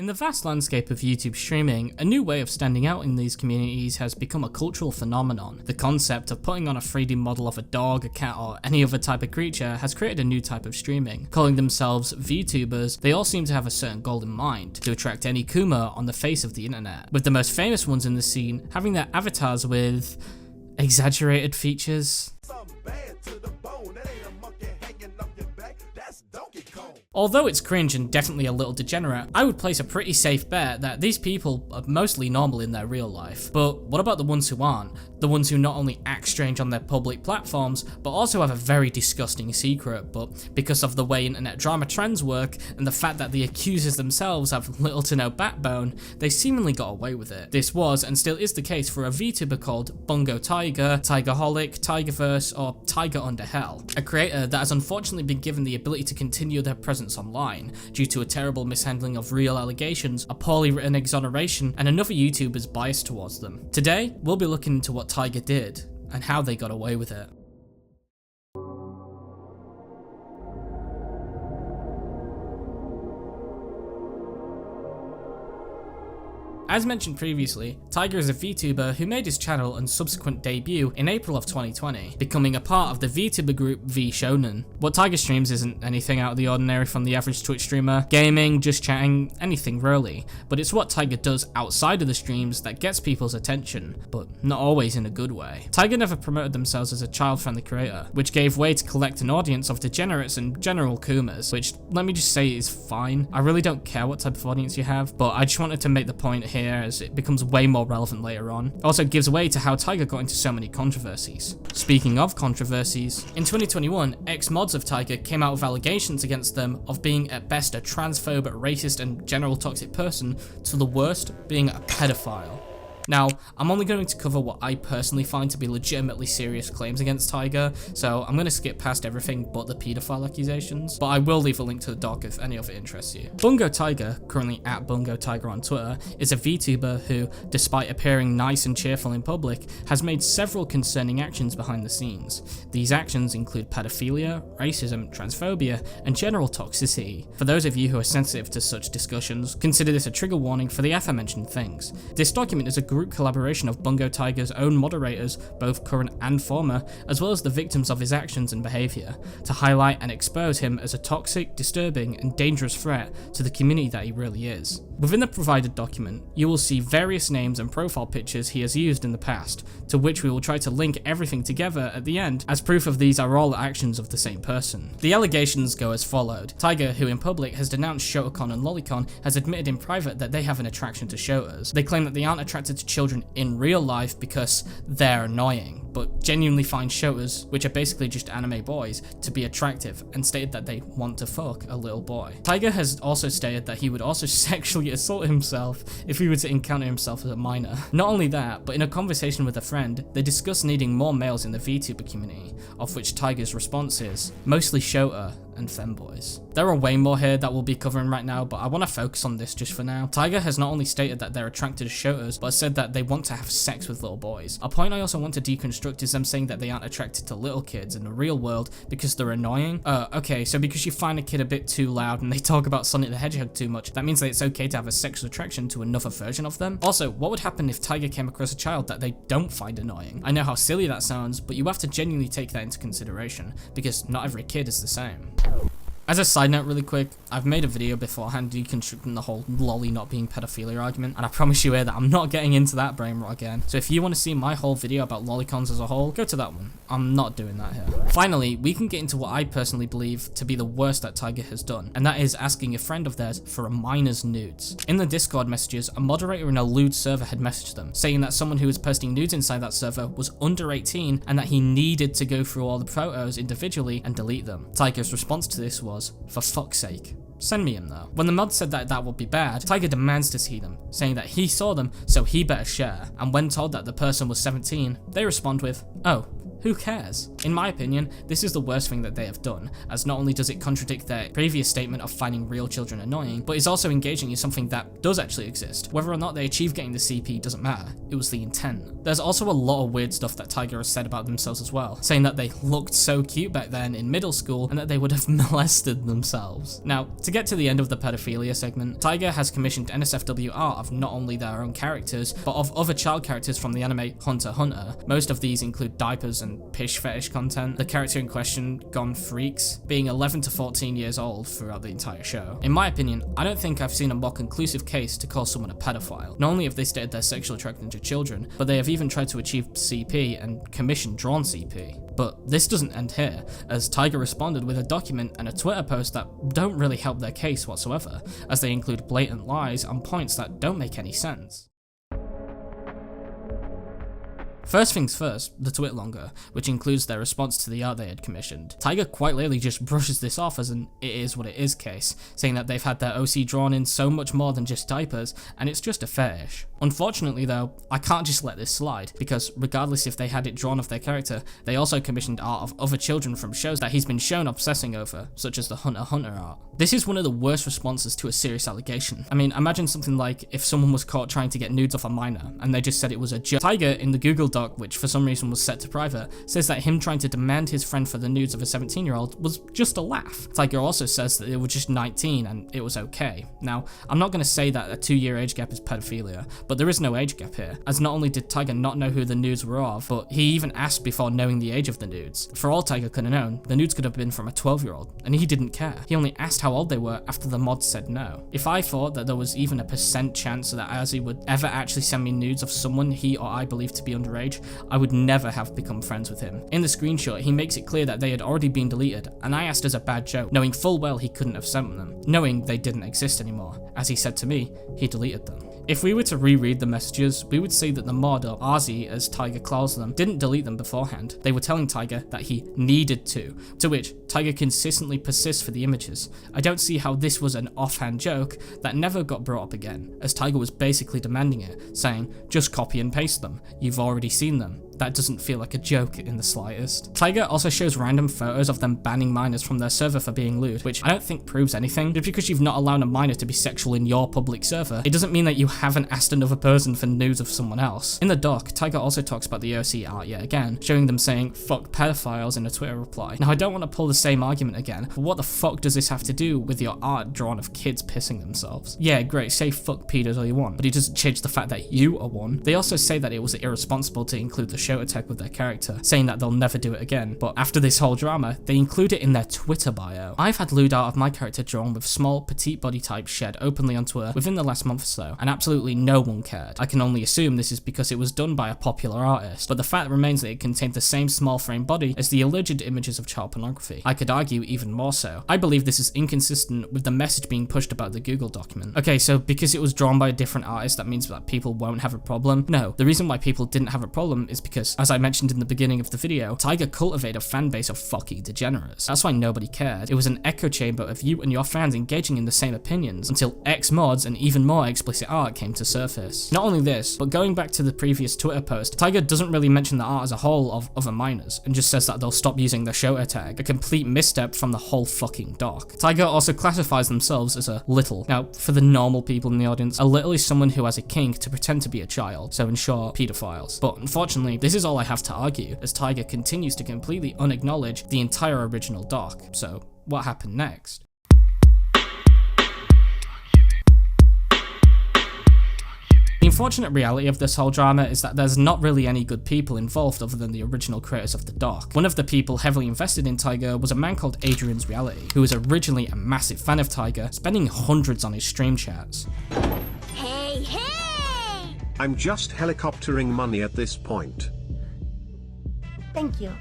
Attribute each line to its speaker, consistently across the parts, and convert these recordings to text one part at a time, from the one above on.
Speaker 1: In the vast landscape of YouTube streaming, a new way of standing out in these communities has become a cultural phenomenon. The concept of putting on a 3D model of a dog, a cat, or any other type of creature has created a new type of streaming. Calling themselves VTubers, they all seem to have a certain goal in mind, to attract any Kuma on the face of the internet, with the most famous ones in the scene having their avatars with exaggerated features. Although it's cringe and definitely a little degenerate, I would place a pretty safe bet that these people are mostly normal in their real life. But what about the ones who aren't? The ones who not only act strange on their public platforms, but also have a very disgusting secret, but because of the way internet drama trends work, and the fact that the accusers themselves have little to no backbone, they seemingly got away with it. This was, and still is the case for a VTuber called Bungo Taiga, TaigaXHolic, TaigaVerse, or TaigaUnderHell, a creator that has unfortunately been given the ability to continue their presence online due to a terrible mishandling of real allegations, a poorly written exoneration, and another YouTuber's bias towards them. Today, we'll be looking into what Taiga did and how they got away with it. As mentioned previously, Taiga is a VTuber who made his channel and subsequent debut in April of 2020, becoming a part of the VTuber group V Shonen. What Taiga streams isn't anything out of the ordinary from the average Twitch streamer, gaming, just chatting, anything really, but it's what Taiga does outside of the streams that gets people's attention, but not always in a good way. Taiga never promoted themselves as a child-friendly creator, which gave way to collect an audience of degenerates and general Kumas, which, let me just say, is fine. I really don't care what type of audience you have, but I just wanted to make the point here as it becomes way more relevant later on. It also gives way to how Taiga got into so many controversies. Speaking of controversies, in 2021, ex-mods of Taiga came out with allegations against them of being at best a transphobe, racist, and general toxic person, to the worst being a pedophile. Now, I'm only going to cover what I personally find to be legitimately serious claims against Taiga, so I'm going to skip past everything but the paedophile accusations, but I will leave a link to the doc if any of it interests you. Bungo Taiga, currently at Bungo Taiga on Twitter, is a VTuber who, despite appearing nice and cheerful in public, has made several concerning actions behind the scenes. These actions include pedophilia, racism, transphobia, and general toxicity. For those of you who are sensitive to such discussions, consider this a trigger warning for the aforementioned things. This document is a group collaboration of Bungo Taiga's own moderators, both current and former, as well as the victims of his actions and behaviour, to highlight and expose him as a toxic, disturbing, and dangerous threat to the community that he really is. Within the provided document, you will see various names and profile pictures he has used in the past, to which we will try to link everything together at the end, as proof of these are all actions of the same person. The allegations go as followed. Taiga, who in public has denounced Shotacon and Lolicon, has admitted in private that they have an attraction to shotas. They claim that they aren't attracted to children in real life because they're annoying, but genuinely find shotas, which are basically just anime boys, to be attractive, and stated that they want to fuck a little boy. Taiga has also stated that he would also sexually assault himself if he were to encounter himself as a minor. Not only that, but in a conversation with a friend, they discuss needing more males in the VTuber community, of which Taiga's response is mostly shota and femboys. There are way more here that we'll be covering right now, but I want to focus on this just for now. Taiga has not only stated that they're attracted to shotas, but said that they want to have sex with little boys. A point I also want to deconstruct is them saying that they aren't attracted to little kids in the real world because they're annoying. Okay, so because you find a kid a bit too loud and they talk about Sonic the Hedgehog too much, that means that it's okay to have a sexual attraction to another version of them? Also, what would happen if Taiga came across a child that they don't find annoying? I know how silly that sounds, but you have to genuinely take that into consideration, because not every kid is the same. As a side note really quick, I've made a video beforehand deconstructing the whole lolly not being pedophilia argument, and I promise you here that I'm not getting into that brain rot again. So if you want to see my whole video about lolicons as a whole, go to that one. I'm not doing that here. Finally, we can get into what I personally believe to be the worst that Taiga has done, and that is asking a friend of theirs for a minor's nudes. In the Discord messages, a moderator in a lewd server had messaged them, saying that someone who was posting nudes inside that server was under 18 and that he needed to go through all the photos individually and delete them. Taiga's response to this was, "For fuck's sake, send me him though." When the mod said that that would be bad, Taiga demands to see them, saying that he saw them so he better share, and when told that the person was 17, they respond with, "Oh, Who cares? In my opinion, this is the worst thing that they have done, as not only does it contradict their previous statement of finding real children annoying, but is also engaging in something that does actually exist. Whether or not they achieve getting the CP doesn't matter, it was the intent. There's also a lot of weird stuff that Taiga has said about themselves as well, saying that they looked so cute back then in middle school and that they would have molested themselves. Now, to get to the end of the pedophilia segment, Taiga has commissioned NSFW art of not only their own characters, but of other child characters from the anime Hunter x Hunter. Most of these include diapers and pish fetish content, the character in question, Gone Freaks, being 11 to 14 years old throughout the entire show. In my opinion, I don't think I've seen a more conclusive case to call someone a pedophile. Not only have they stated their sexual attraction to children, but they have even tried to achieve CP and commission drawn CP. But this doesn't end here, as Taiga responded with a document and a Twitter post that don't really help their case whatsoever, as they include blatant lies on points that don't make any sense. First things first, the Twitlonger, which includes their response to the art they had commissioned. Taiga quite literally just brushes this off as an it is what it is case, saying that they've had their OC drawn in so much more than just diapers, and it's just a fetish. Unfortunately though, I can't just let this slide, because regardless if they had it drawn of their character, they also commissioned art of other children from shows that he's been shown obsessing over, such as the Hunter x Hunter art. This is one of the worst responses to a serious allegation. I mean, imagine something like if someone was caught trying to get nudes off a minor, and they just said it was a joke. Taiga, in the Google Doc, which for some reason was set to private, says that him trying to demand his friend for the nudes of a 17-year-old was just a laugh. Taiga also says that they were just 19 and it was okay. Now, I'm not going to say that a 2-year age gap is pedophilia, but there is no age gap here, as not only did Taiga not know who the nudes were of, but he even asked before knowing the age of the nudes. For all Taiga could have known, the nudes could have been from a 12-year-old, and he didn't care. He only asked how old they were after the mod said no. If I thought that there was even a % chance that Azzy would ever actually send me nudes of someone he or I believed to be underage, I would never have become friends with him. In the screenshot, he makes it clear that they had already been deleted, and I asked as a bad joke, knowing full well he couldn't have sent them, knowing they didn't exist anymore. As he said to me, he deleted them. If we were to reread the messages, we would see that the mod, or Arzi as Taiga calls them, didn't delete them beforehand. They were telling Taiga that he needed to which Taiga consistently persists for the images. I don't see how this was an offhand joke that never got brought up again, as Taiga was basically demanding it, saying, just copy and paste them, you've already seen them. That doesn't feel like a joke in the slightest. Taiga also shows random photos of them banning minors from their server for being lewd, which I don't think proves anything. Just because you've not allowed a minor to be sexual in your public server, it doesn't mean that you haven't asked another person for nudes of someone else. In the doc, Taiga also talks about the OC art yet again, showing them saying fuck pedophiles in a Twitter reply. Now I don't want to pull the same argument again, but what the fuck does this have to do with your art drawn of kids pissing themselves? Yeah, great, say fuck pedos all you want, but it doesn't change the fact that you are one. They also say that it was irresponsible to include the show attack with their character, saying that they'll never do it again, but after this whole drama, they include it in their Twitter bio. I've had lewd art of my character drawn with small, petite body types shared openly on Twitter within the last month or so, and absolutely no one cared. I can only assume this is because it was done by a popular artist, but the fact remains that it contained the same small frame body as the alleged images of child pornography. I could argue even more so. I believe this is inconsistent with the message being pushed about the Google document. Okay, so because it was drawn by a different artist, that means that people won't have a problem? No, the reason why people didn't have a problem is because, as I mentioned in the beginning of the video, Taiga cultivated a fan base of fucking degenerates. That's why nobody cared. It was an echo chamber of you and your fans engaging in the same opinions, until X mods and even more explicit art came to surface. Not only this, but going back to the previous Twitter post, Taiga doesn't really mention the art as a whole of other minors, and just says that they'll stop using the Shota tag, a complete misstep from the whole fucking doc. Taiga also classifies themselves as a little. Now, for the normal people in the audience, a little is someone who has a kink to pretend to be a child, so in short, pedophiles. But unfortunately, this is all I have to argue, as Taiga continues to completely unacknowledge the entire original doc. So, what happened next? The unfortunate reality of this whole drama is that there's not really any good people involved other than the original creators of the doc. One of the people heavily invested in Taiga was a man called Adrian's Reality, who was originally a massive fan of Taiga, spending hundreds on his stream chats.
Speaker 2: Hey, hey!
Speaker 3: I'm just helicoptering money at this point.
Speaker 2: Thank you.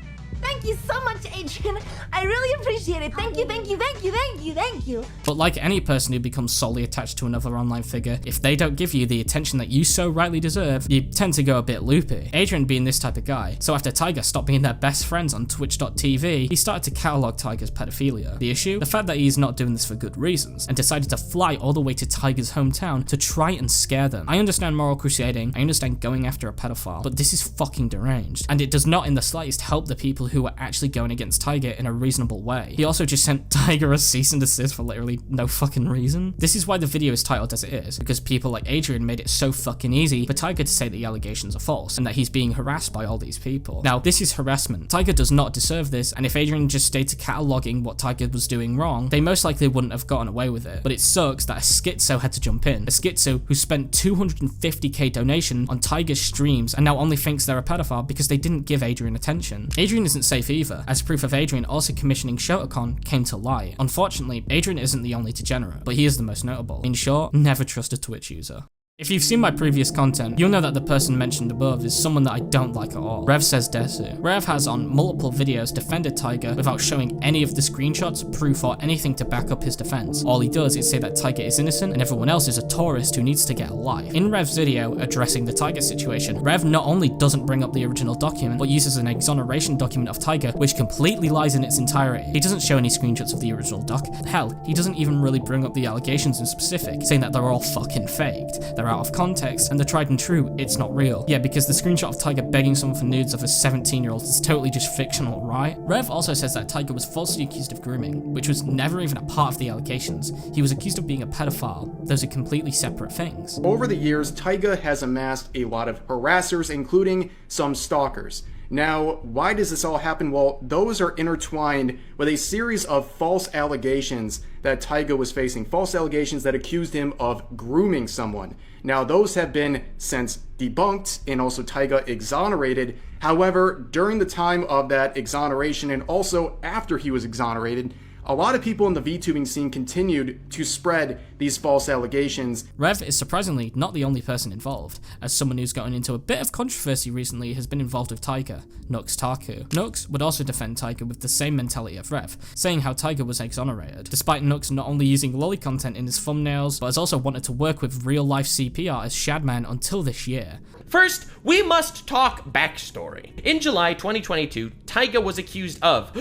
Speaker 3: Thank you so much, Adrian. I really appreciate it. Thank you, thank you, thank you, thank you, thank you.
Speaker 1: But like any person who becomes solely attached to another online figure, if they don't give you the attention that you so rightly deserve, you tend to go a bit loopy. Adrian being this type of guy, so after Taiga stopped being their best friends on twitch.tv, he started to catalog Taiga's pedophilia. The issue? The fact that he's not doing this for good reasons, and decided to fly all the way to Taiga's hometown to try and scare them. I understand moral crusading, I understand going after a pedophile, but this is fucking deranged, and it does not in the slightest help the people who are actually going against Taiga in a reasonable way. He also just sent Taiga a cease and desist for literally no fucking reason. This is why the video is titled as it is, because people like Adrian made it so fucking easy for Taiga to say that the allegations are false, and that he's being harassed by all these people. Now, this is harassment. Taiga does not deserve this, and if Adrian just stayed to cataloging what Taiga was doing wrong, they most likely wouldn't have gotten away with it. But it sucks that a schizo had to jump in. A schizo who spent 250k donation on Taiga's streams and now only thinks they're a pedophile because they didn't give Adrian attention. Adrian isn't safe either, as proof of Adrian also commissioning Shotacon came to light. Unfortunately, Adrian isn't the only degenerate, but he is the most notable. In short, never trust a Twitch user. If you've seen my previous content, you'll know that the person mentioned above is someone that I don't like at all. Rev says Desu. Rev has on multiple videos defended Taiga without showing any of the screenshots, proof, or anything to back up his defense. All he does is say that Taiga is innocent and everyone else is a tourist who needs to get a life. In Rev's video addressing the Taiga situation, Rev not only doesn't bring up the original document, but uses an exoneration document of Taiga which completely lies in its entirety. He doesn't show any screenshots of the original doc. Hell, he doesn't even really bring up the allegations in specific, saying that they're all fucking faked. They're out of context, and the tried and true, it's not real. Yeah, because the screenshot of Taiga begging someone for nudes of a 17-year-old is totally just fictional, right? Rev also says that Taiga was falsely accused of grooming, which was never even a part of the allegations. He was accused of being a pedophile. Those are completely separate things.
Speaker 4: Over the years, Taiga has amassed a lot of harassers, including some stalkers. Now, why does this all happen? Well, those are intertwined with a series of false allegations that Taiga was facing. False allegations that accused him of grooming someone. Now, those have been since debunked and also Taiga exonerated. However, during the time of that exoneration and also after he was exonerated, a lot of people in the VTubing scene continued to spread these false allegations.
Speaker 1: Rev is surprisingly not the only person involved, as someone who's gotten into a bit of controversy recently has been involved with Taiga, Nux Taku. Nux would also defend Taiga with the same mentality of Rev, saying how Taiga was exonerated, despite Nux not only using lolly content in his thumbnails, but has also wanted to work with real-life CP artist Shadman until this year.
Speaker 5: First, we must talk backstory. In July 2022, Taiga was accused of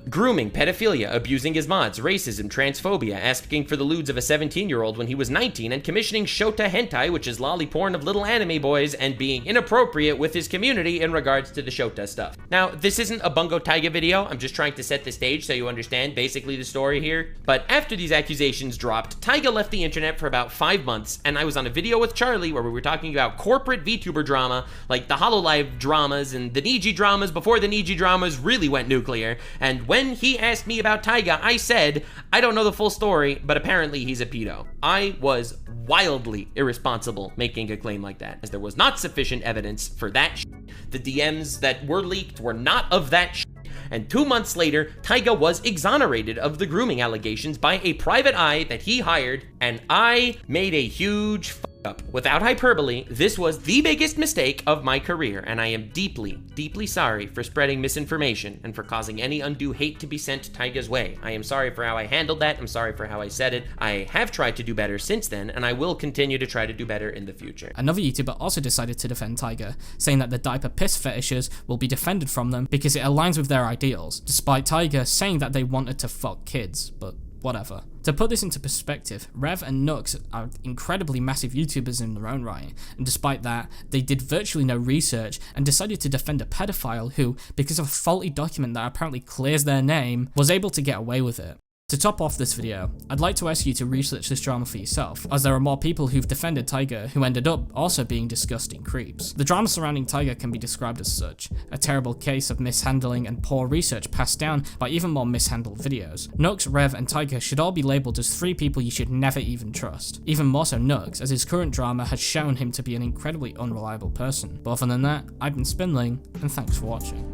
Speaker 5: grooming, pedophilia, abusing his mods, racism, transphobia, asking for the lewds of a 17-year-old when he was 19, and commissioning shota hentai, which is lolly porn of little anime boys, and being inappropriate with his community in regards to the shota stuff. Now, this isn't a Bungo Taiga video, I'm just trying to set the stage so you understand basically the story here. But after these accusations dropped, Taiga left the internet for about 5 months, and I was on a video with Charlie where we were talking about corporate VTuber drama, like the HoloLive dramas and the Niji dramas before the Niji dramas really went nuclear. And when he asked me about Taiga, I said, I don't know the full story, but apparently he's a pedo. I was wildly irresponsible making a claim like that, as there was not sufficient evidence for that shit. The DMs that were leaked were not of that shit. And 2 months later, Taiga was exonerated of the grooming allegations by a private eye that he hired, and I made a huge fuck up. Without hyperbole, this was the biggest mistake of my career, and I am deeply, deeply sorry for spreading misinformation and for causing any undue hate to be sent Taiga's way. I am sorry for how I handled that, I'm sorry for how I said it. I have tried to do better since then, and I will continue to try to do better in the future.
Speaker 1: Another YouTuber also decided to defend Taiga, saying that the diaper piss fetishes will be defended from them because it aligns with their ideals, despite Taiga saying that they wanted to fuck kids, but whatever. To put this into perspective, Rev and Nux are incredibly massive YouTubers in their own right, and despite that, they did virtually no research and decided to defend a pedophile who, because of a faulty document that apparently clears their name, was able to get away with it. To top off this video, I'd like to ask you to research this drama for yourself, as there are more people who've defended Taiga who ended up also being disgusting creeps. The drama surrounding Taiga can be described as such, a terrible case of mishandling and poor research passed down by even more mishandled videos. Nux, Rev, and Taiga should all be labelled as 3 people you should never even trust. Even more so Nux, as his current drama has shown him to be an incredibly unreliable person. But other than that, I've been Spindling, and thanks for watching.